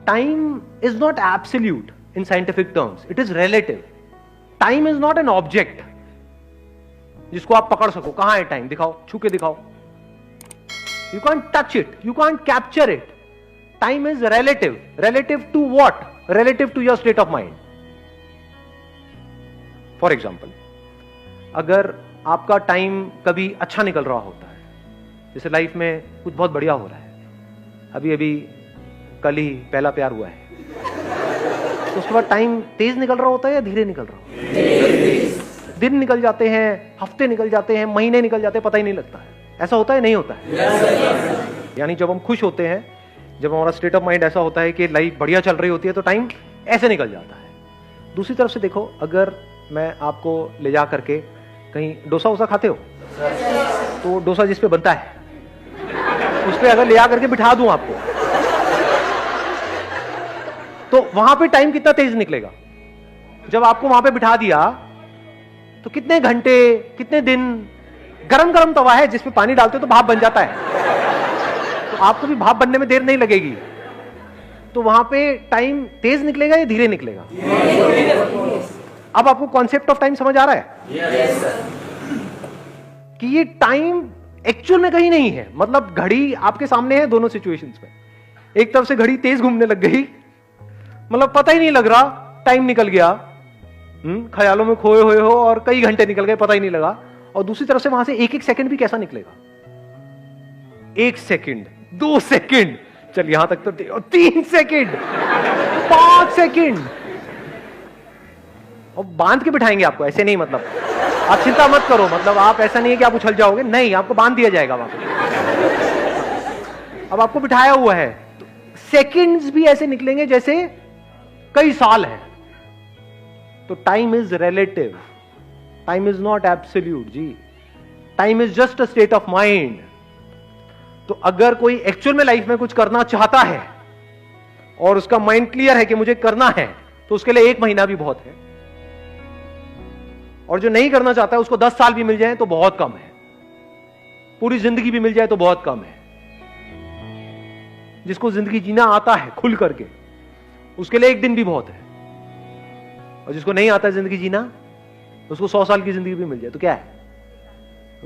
time is not absolute in scientific terms, it is relative. Time is not an object जिसको आप पकड़ सको. कहां है टाइम? दिखाओ, छू के दिखाओ. You can't touch it, you can't capture it. Time is relative. Relative to what? Relative to your state of mind. For example, अगर आपका टाइम कभी अच्छा निकल रहा होता है, जैसे लाइफ में कुछ बहुत बढ़िया हो रहा है, अभी अभी कल ही पहला प्यार हुआ है, तो उसके बाद टाइम तेज निकल रहा होता है या धीरे निकल रहा होता है? दिन निकल जाते हैं, हफ्ते निकल जाते हैं, महीने निकल जाते हैं, पता ही नहीं लगता है. ऐसा होता है नहीं होता है? यानी जब हम खुश होते हैं, जब हमारा स्टेट ऑफ माइंड ऐसा होता है कि लाइफ बढ़िया चल रही होती है, तो टाइम ऐसे निकल जाता है. दूसरी तरफ से देखो, अगर मैं आपको ले जा करके कहीं डोसा वोसा खाते हो, तो डोसा जिस पे बनता है उस पे अगर ले जा करके बिठा दूं आपको, तो वहां पे टाइम कितना तेज निकलेगा? जब आपको वहां पे बिठा दिया तो कितने घंटे, कितने दिन, गरम गरम तवा है जिसमें पानी डालते हो तो भाप बन जाता है, तो आपको भी भाप बनने में देर नहीं लगेगी. तो वहां पे टाइम तेज निकलेगा या धीरे निकलेगा? अब आपको कॉन्सेप्ट ऑफ टाइम समझ आ रहा है? Yes, sir. कि ये टाइम एक्चुअल में कहीं नहीं है. मतलब घड़ी आपके सामने है दोनों सिचुएशंस में. एक तरफ से घड़ी तेज घूमने लग गई, मतलब पता ही नहीं लग रहा, टाइम निकल गया, ख्यालों में खोए हुए हो और कई घंटे निकल गए, पता ही नहीं लगा. और दूसरी तरफ से वहां से एक एक सेकंड भी कैसा निकलेगा? 1 सेकंड, 2 सेकंड, चल यहां तक तो 3 सेकंड, 5 सेकंड, और बांध के बिठाएंगे आपको. ऐसे नहीं, मतलब आप चिंता मत करो, मतलब आप ऐसा नहीं है कि आप उछल जाओगे, नहीं, आपको बांध दिया जाएगा वहां पे. अब आपको बिठाया हुआ है, तो सेकंड्स भी ऐसे निकलेंगे जैसे कई साल है. तो time is relative, time is not absolute जी. Time is just a state of mind. तो अगर कोई एक्चुअल में लाइफ में कुछ करना चाहता है और उसका माइंड क्लियर है कि मुझे करना है, तो उसके लिए 1 महीना भी बहुत है. और जो नहीं करना चाहता है उसको 10 साल भी मिल जाए तो बहुत कम है, पूरी जिंदगी भी मिल जाए तो बहुत कम है. जिसको जिंदगी जीना आता है खुल करके, उसके लिए 1 दिन भी बहुत है. और जिसको नहीं आता है जिंदगी जीना, उसको 100 साल की जिंदगी भी मिल जाए तो क्या है?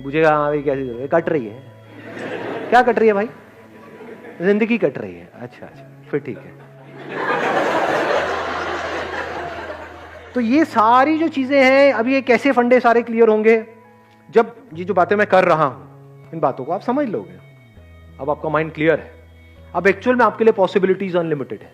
पूछेगा हाँ भाई कैसी कट रही है? क्या कट रही है भाई? जिंदगी कट रही है. अच्छा अच्छा, फिर ठीक है. तो ये सारी जो चीजें हैं, अब ये कैसे फंडे सारे क्लियर होंगे जब ये जो बातें मैं कर रहा हूं, इन बातों को आप समझ लोगे. अब आपका माइंड क्लियर है. अब एक्चुअल में आपके लिए पॉसिबिलिटीज अनलिमिटेड है.